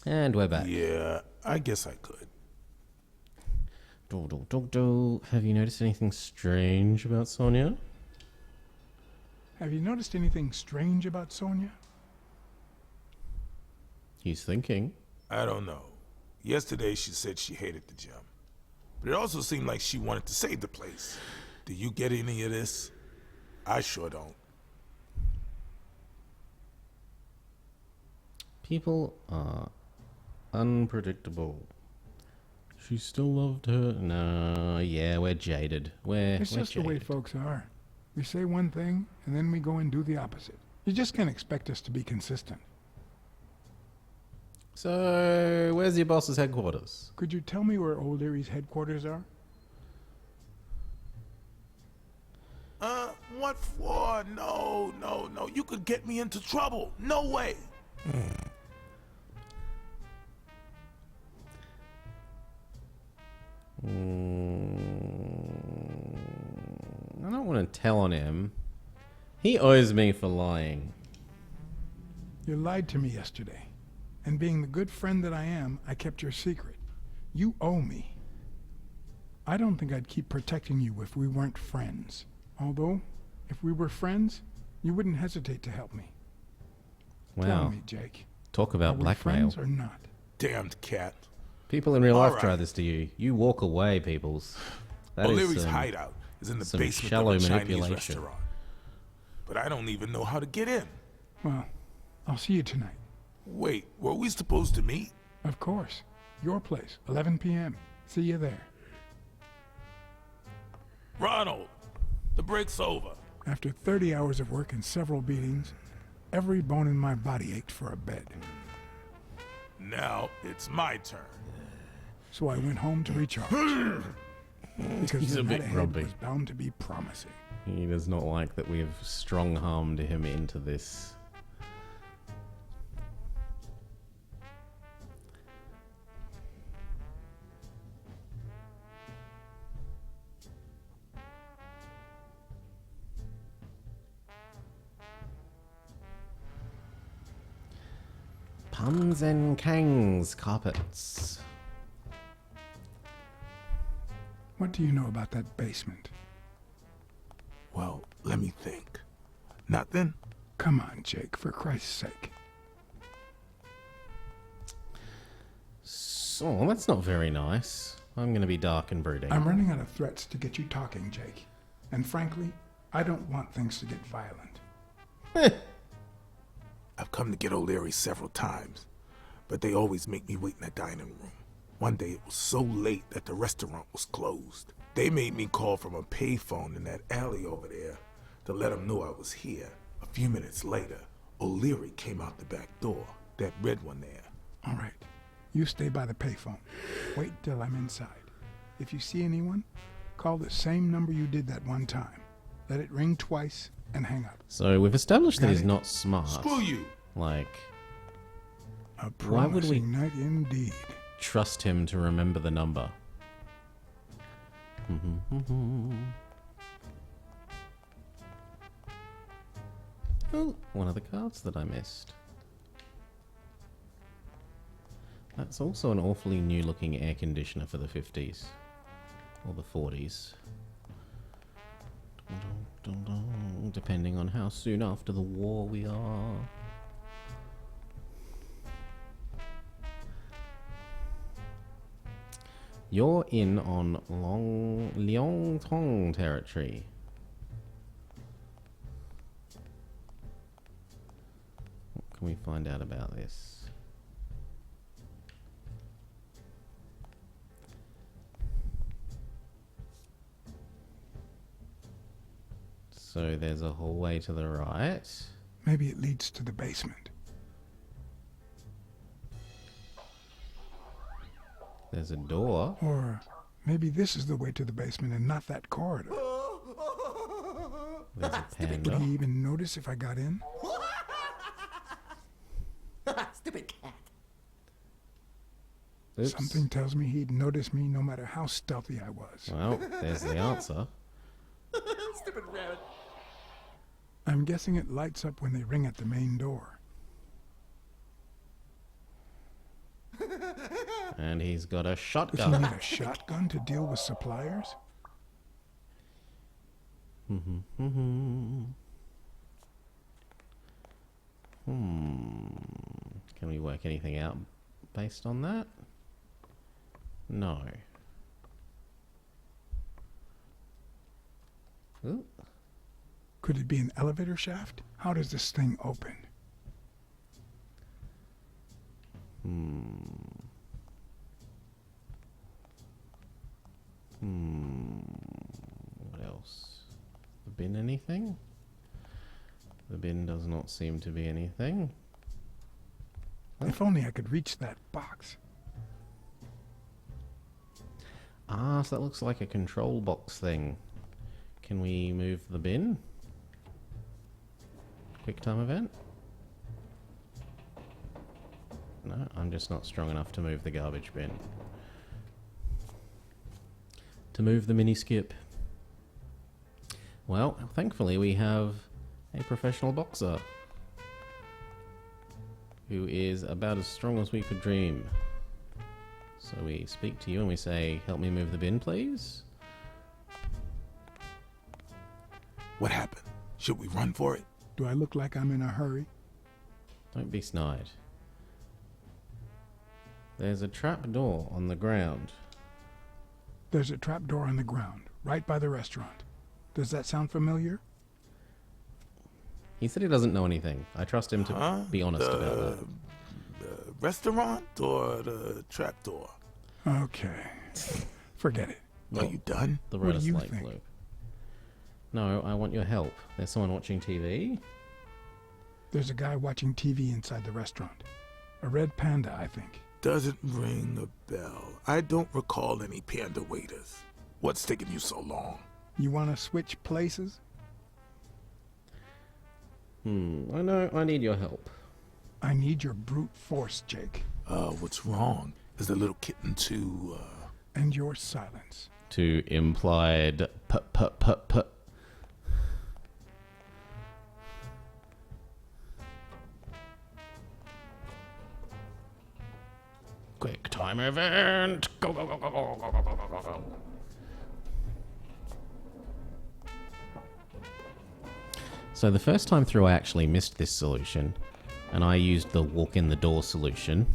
And we're back. Yeah, I guess I could. Have you noticed anything strange about Sonia? Have you noticed anything strange about Sonia? He's thinking. I don't know. Yesterday she said she hated the gym. But it also seemed like she wanted to save the place. Do you get any of this? I sure don't. People are unpredictable. She still loved her. No, yeah, we're jaded. It's we're just the way jaded. folks are. We say one thing, and then we go and do the opposite. You just can't expect us to be consistent. So, where's your boss's headquarters? Could you tell me where O'Leary's headquarters are? What for? No. You could get me into trouble. No way. I don't want to tell on him. He owes me for lying. You lied to me yesterday. And being the good friend that I am, I kept your secret. You owe me. I don't think I'd keep protecting you if we weren't friends. Although, if we were friends, you wouldn't hesitate to help me. Wow. Tell me, Jake. Talk Are about we blackmail. friends or not? Damned cat. People in real All life right. try this to you. You walk away, peoples. That is O'Leary's some- hideout is in the some basement shallow of a Chinese manipulation. restaurant. But I don't even know how to get in. Well, I'll see you tonight. Wait, were we supposed to meet? Of course. Your place, 11 p.m. See you there. Ronald, the break's over. After 30 hours of work and several beatings, every bone in my body ached for a bed. Now it's my turn. So I went home to recharge. Because He's the a night bit ahead grumpy. was bound to be promising. He does not like that we have strong-armed him into this. Puns and Kangs carpets. What do you know about that basement? Well, let me think. Nothing? Come on, Jake, for Christ's sake. So, that's not very nice. I'm going to be dark and brooding. I'm running out of threats to get you talking, Jake. And frankly, I don't want things to get violent. I've come to get O'Leary several times, but they always make me wait in the dining room. One day it was so late that the restaurant was closed. They made me call from a payphone in that alley over there to let them know I was here. A few minutes later, O'Leary came out the back door, that red one there. All right. You stay by the payphone. Wait till I'm inside. If you see anyone, call the same number you did that one time. Let it ring twice and hang up. So, we've established that Got he's it. not smart. Screw you! Like, A Why would we- promising night indeed. trust him to remember the number. Oh, one of the cards that I missed. That's also an awfully new looking air conditioner for the 50s. Or the 40s. Depending on how soon after the war we are. You're in on Liangtong territory. What can we find out about this? So there's a hallway to the right. Maybe it leads to the basement. There's a door. Or maybe this is the way to the basement and not that corridor. There's a Would panda. he even notice if I got in? Stupid cat. Oops. Something tells me he'd notice me no matter how stealthy I was. Well, there's the answer. Stupid rabbit. I'm guessing it lights up when they ring at the main door. And he's got a Does he shotgun. need a shotgun to deal with suppliers? Can we work anything out based on that? No. Ooh. Could it be an elevator shaft? How does this thing open? What else? The bin anything? The bin does not seem to be anything. If only I could reach that box. Ah, so that looks like a control box thing. Can we move the bin? Quick time event? No, I'm just not strong enough to move the garbage bin. To move the mini skip. Well, thankfully we have a professional boxer who is about as strong as we could dream. So we speak to you and we say, help me move the bin, please. What happened? Should we run for it? Do I look like I'm in a hurry? Don't be snide. There's a trap door on the ground. There's a trap door on the ground, right by the restaurant. Does that sound familiar? He said he doesn't know anything. I trust him to be honest about that. The restaurant or the trapdoor? Okay. Forget it. Are you done? The What do Rhoda you Slate think? Loop. No, I want your help. There's someone watching TV. There's a guy watching TV inside the restaurant. A red panda, I think. Doesn't ring a bell. I don't recall any panda waiters. What's taking you so long? You want to switch places? I know, I need your help. I need your brute force, Jake. What's wrong? Is the little kitten too, And your silence. To implied put. Quick time event. Go, go, go, go, go, go, go, go, go, go. So the first time through I actually missed this solution, and I used the walk in the door solution.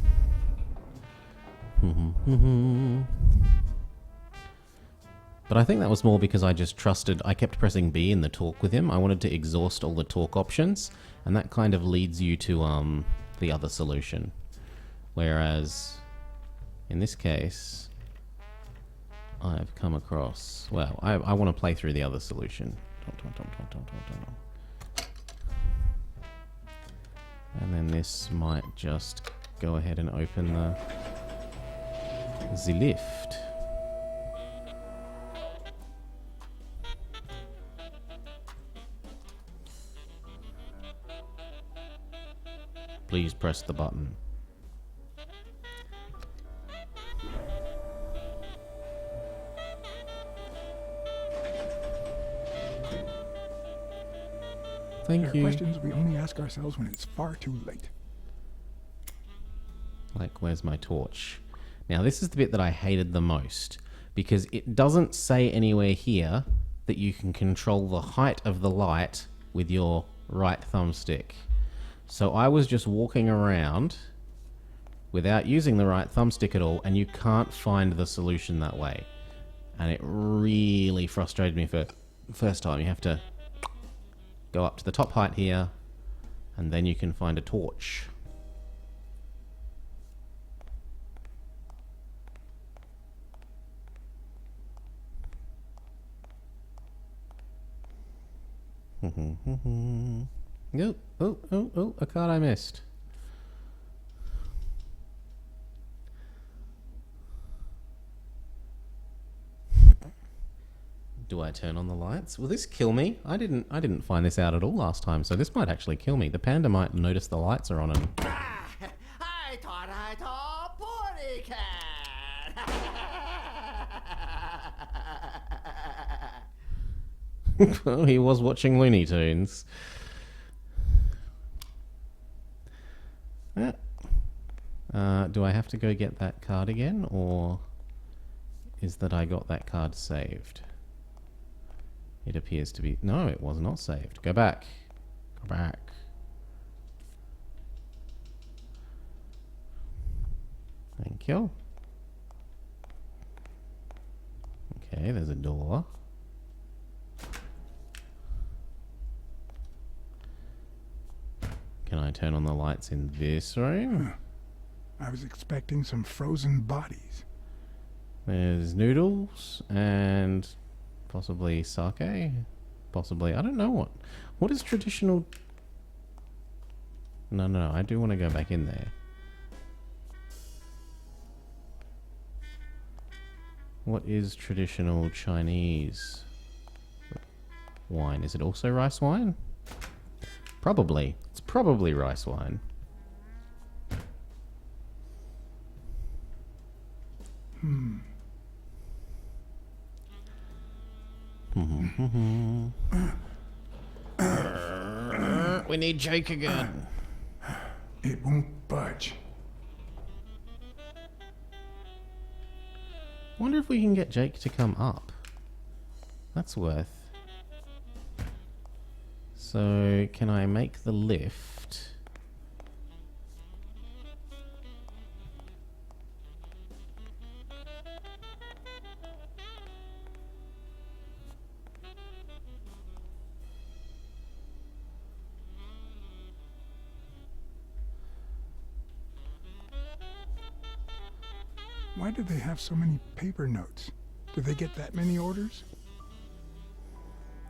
But I think that was more because I just trusted, I kept pressing B in the talk with him. I wanted to exhaust all the talk options, and that kind of leads you to the other solution. Whereas, in this case, I've come across, well, I want to play through the other solution. And then this might just go ahead and open the lift. Please press the button. Thank There are you. questions we only ask ourselves when it's far too late. Like, where's my torch? Now, this is the bit that I hated the most, because it doesn't say anywhere here that you can control the height of the light with your right thumbstick. So I was just walking around without using the right thumbstick at all, and you can't find the solution that way. And it really frustrated me for the first time. You have to go up to the top height here, and then you can find a torch. Nope. Oh, a card I missed. Do I turn on the lights? Will this kill me? I didn't find this out at all last time, so this might actually kill me. The panda might notice the lights are on and I thought, Porty Cat. well, he was watching Looney Tunes. Do I have to go get that card again, or is that I got that card saved? It appears to be... No, it was not saved. Go back. Go back. Thank you. Okay, there's a door. Can I turn on the lights in this room? I was expecting some frozen bodies. There's noodles and possibly sake. Possibly, I don't know what. What is traditional? No, I do want to go back in there. What is traditional Chinese wine? Is it also rice wine? Probably. It's probably rice wine. We need Jake again. It won't budge. Wonder if we can get Jake to come up. That's worth. So, can I make the lift? Why do they have so many paper notes? Do they get that many orders?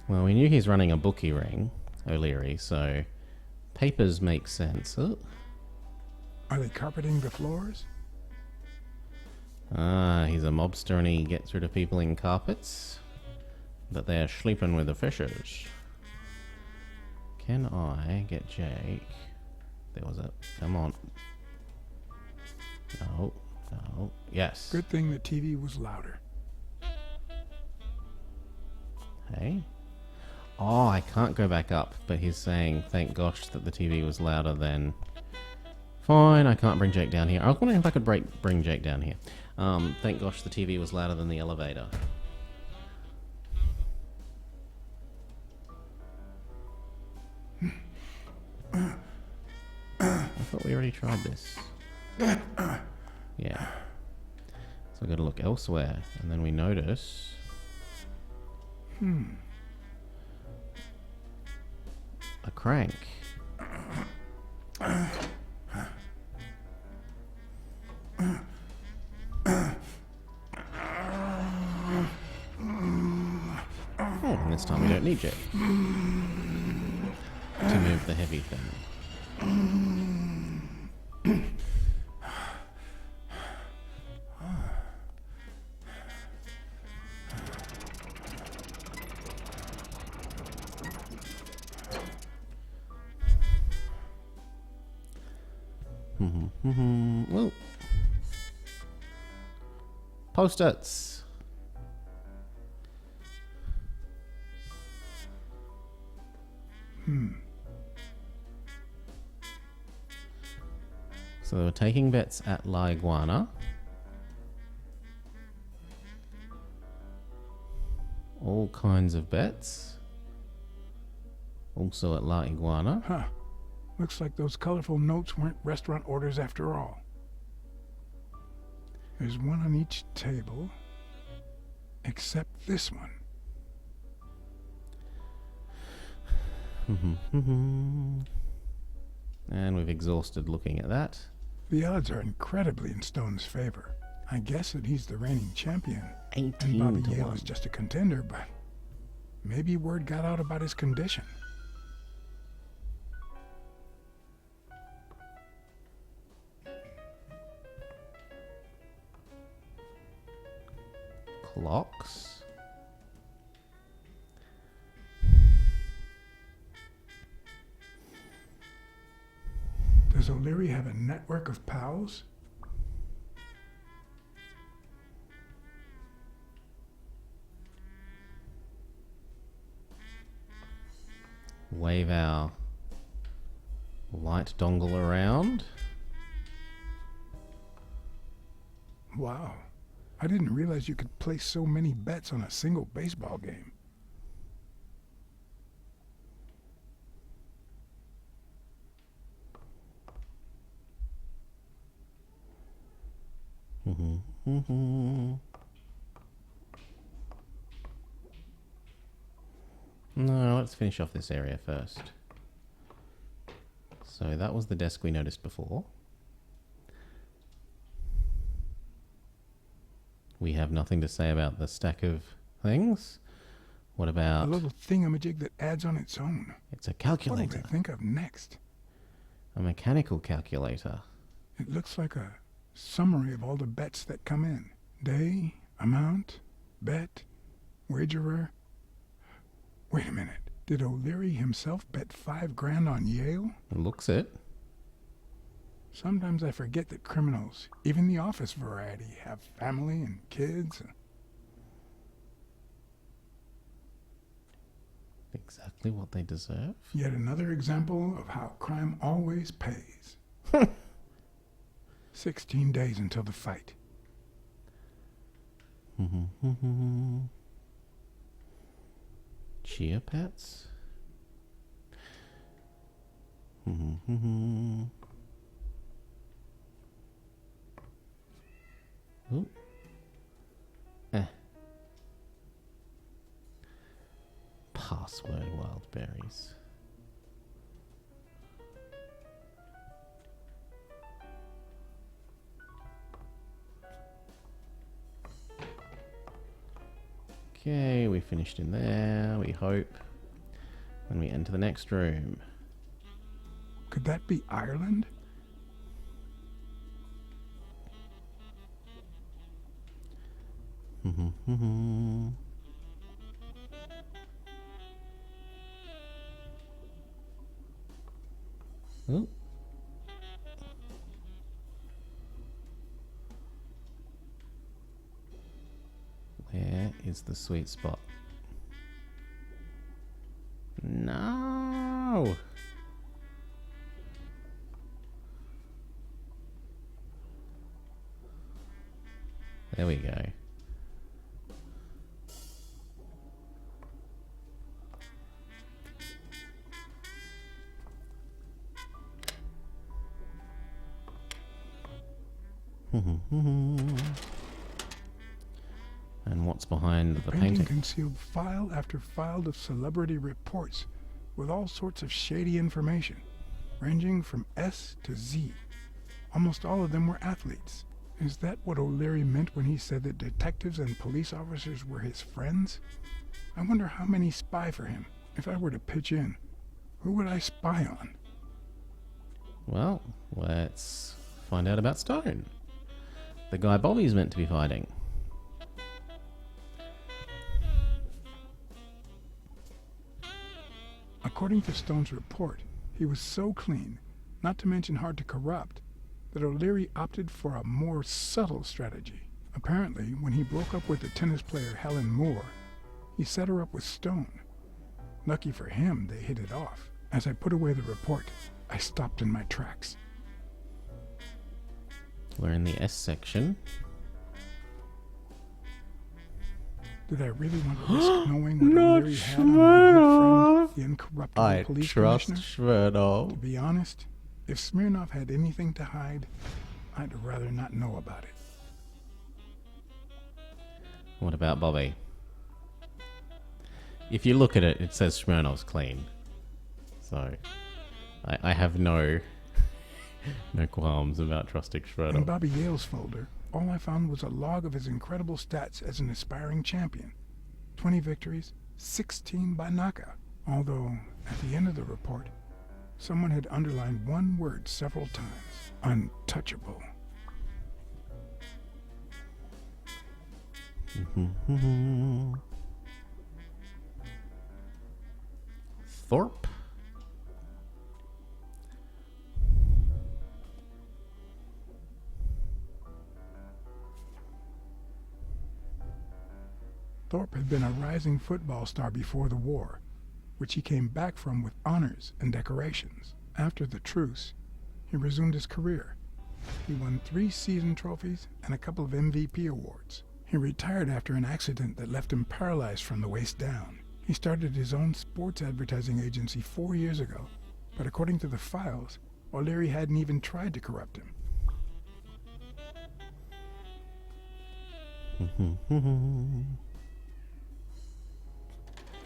Well, we knew he's running a bookie ring, O'Leary, so papers make sense. Oh. Are they carpeting the floors? Ah, he's a mobster and he gets rid of people in carpets. But they're sleeping with the fishes. Can I get Jake? There was a... Come on. No. No. Yes. Good thing the TV was louder. Hey. Oh, I can't go back up, but he's saying, thank gosh that the TV was louder than... Fine, I can't bring Jake down here. I was wondering if I could bring Jake down here. Thank gosh the TV was louder than the elevator. I thought we already tried this. Yeah. So I've got to look elsewhere. And then we notice... a crank. And this time we don't need Jake to move the heavy thing. Well, post-its. So we're taking bets at La Iguana. All kinds of bets. Also at La Iguana. Huh. Looks like those colorful notes weren't restaurant orders after all. There's one on each table, except this one. And we've exhausted looking at that. The odds are incredibly in Stone's favor. I guess that he's the reigning champion. 18 And Bobby to Yale 1. is just a contender, but maybe word got out about his condition. Clocks. Does O'Leary have a network of pals? Wave our light dongle around. Wow. I didn't realize you could place so many bets on a single baseball game. No, let's finish off this area first. So that was the desk we noticed before. We have nothing to say about the stack of things. What A about... little thingamajig that adds on its own. It's a What calculator. will they think of next? A mechanical calculator. It looks like a summary of all the bets that come in. Day, amount, bet, wagerer. Wait a minute. Did O'Leary himself bet $5,000 on Yale? Looks it. Sometimes I forget that criminals, even the office variety, have family and kids. Exactly what they deserve. Yet another example of how crime always pays. 16 days until the fight. Chia pets? Ooh. Password wild berries. Okay, we finished in there, we hope. Then we enter the next room. Could that be Ireland? Oh. Where is the sweet spot? No. There we go. And what's behind the Painting painting? concealed file after file of celebrity reports with all sorts of shady information, ranging from S to Z. Almost all of them were athletes. Is that what O'Leary meant when he said that detectives and police officers were his friends? I wonder how many spy for him. If I were to pitch in, who would I spy on? Well, let's find out about Stone. The guy Bobby's meant to be fighting. According to Stone's report, he was so clean, not to mention hard to corrupt, that O'Leary opted for a more subtle strategy. Apparently, when he broke up with the tennis player Helen Moore, he set her up with Stone. Lucky for him, they hit it off. As I put away the report, I stopped in my tracks. We're in the S section. Did I really want to risk knowing what O'Leary had on my good friend, the incorruptible police commissioner? Smirnov. To be honest, if Smirnov had anything to hide, I'd rather not know about it. What about Bobby? If you look at it, it says Smirnov's clean. So, I have no qualms about trusting In Smirnov. Bobby Yale's folder, all I found was a log of his incredible stats as an aspiring champion. 20 victories, 16 by knockout. Although, at the end of the report, someone had underlined one word several times. Untouchable. Thorpe? Thorpe had been a rising football star before the war, which he came back from with honors and decorations. After the truce, he resumed his career, He won 3 season trophies and a couple of MVP awards. He retired after an accident that left him paralyzed from the waist down. He started his own sports advertising agency 4 years ago, but according to the files, O'Leary hadn't even tried to corrupt him.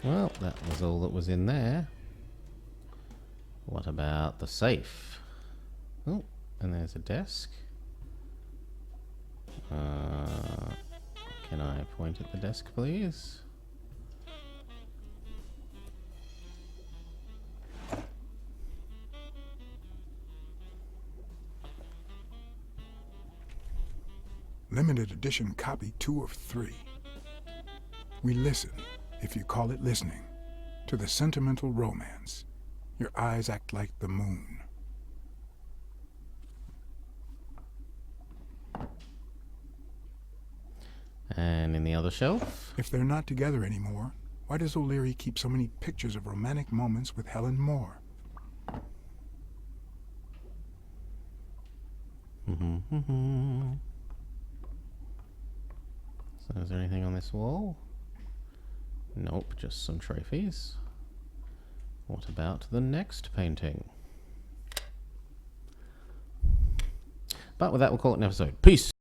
Well, that was all that was in there. What about the safe? Oh, and there's a desk. Can I point at the desk, please? Limited edition copy 2 of 3. We listen, if you call it listening, to the sentimental romance. Your eyes act like the moon. And in the other shelf? If they're not together anymore, why does O'Leary keep so many pictures of romantic moments with Helen Moore? So is there anything on this wall? Nope, just some trophies. What about the next painting? But with that, we'll call it an episode. Peace!